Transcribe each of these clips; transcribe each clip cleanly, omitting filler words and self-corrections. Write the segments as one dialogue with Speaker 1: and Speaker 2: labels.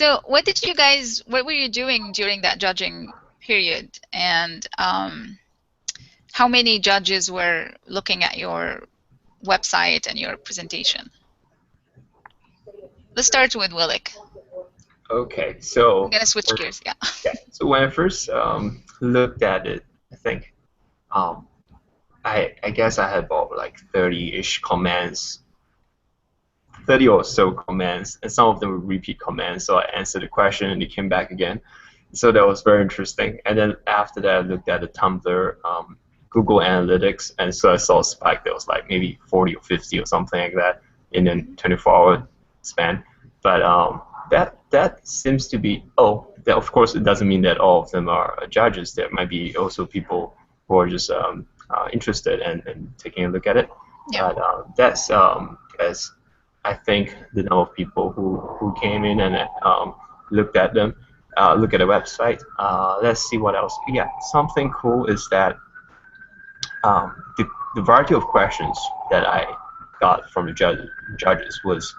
Speaker 1: So what were you doing during that judging period? And how many judges were looking at your website and your presentation? Let's start with Willick.
Speaker 2: Okay,
Speaker 1: I'm gonna switch gears, yeah.
Speaker 2: so when I first looked at it, I think um, I guess I had about like 30-ish comments, 30 or so comments, and some of them were repeat comments. So I answered the question and it came back again. So that was very interesting. And then after that, I looked at the Tumblr, Google Analytics, and so I saw a spike that was like maybe 40 or 50 or something like that in a 24-hour span. But that seems to be, that of course it doesn't mean that all of them are judges. There might be also people who are just interested and taking a look at it.
Speaker 1: Yeah.
Speaker 2: But that's as I think the number of people who came in and looked at them, look at the website. Let's see what else. Yeah, something cool is that the variety of questions that I got from the judges was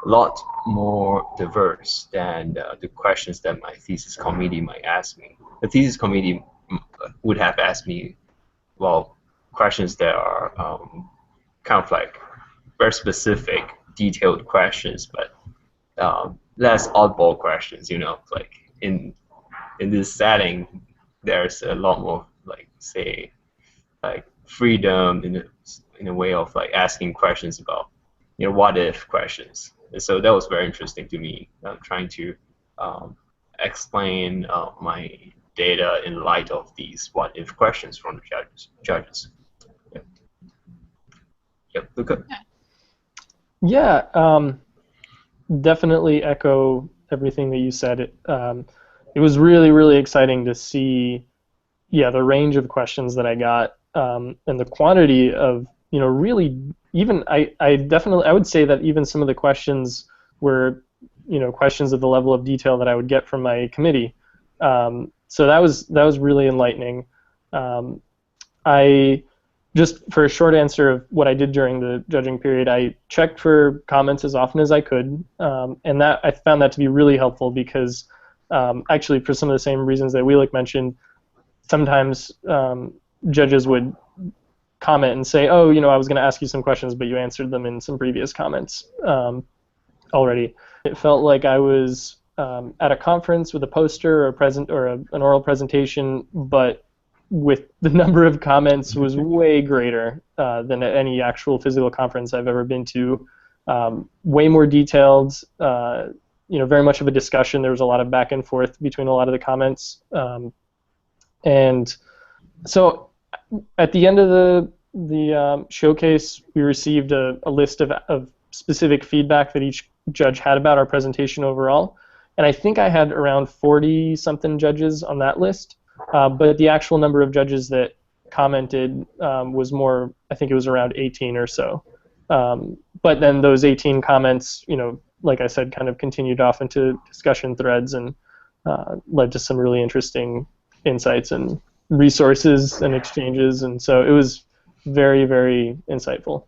Speaker 2: a lot more diverse than the questions that my thesis committee might ask me. The thesis committee would have asked me, well, questions that are kind of like very specific, detailed questions, but less oddball questions. Like in this setting, there's a lot more like say like freedom in a way of like asking questions about what if questions. And so that was very interesting to me, trying to explain my data in light of these what if questions from the judges. Yep. Yep. Luca.
Speaker 3: Yeah, definitely echo everything that you said. It was really, really exciting to see, the range of questions that I got, and the quantity of, really, even I would say that even some of the questions were, questions of the level of detail that I would get from my committee. So that was really enlightening. I Just for a short answer of what I did during the judging period, I checked for comments as often as I could, and that I found that to be really helpful because actually for some of the same reasons that Wheelik mentioned, sometimes judges would comment and say, oh, I was going to ask you some questions, but you answered them in some previous comments already. It felt like I was at a conference with a poster or an oral presentation, but with the number of comments was way greater than at any actual physical conference I've ever been to. Way more detailed, very much of a discussion. There was a lot of back and forth between a lot of the comments. And so at the end of the showcase, we received a list of specific feedback that each judge had about our presentation overall. And I think I had around 40-something judges on that list. But the actual number of judges that commented was more, I think it was around 18 or so. But then those 18 comments, like I said, kind of continued off into discussion threads and led to some really interesting insights and resources and exchanges. And so it was very, very insightful.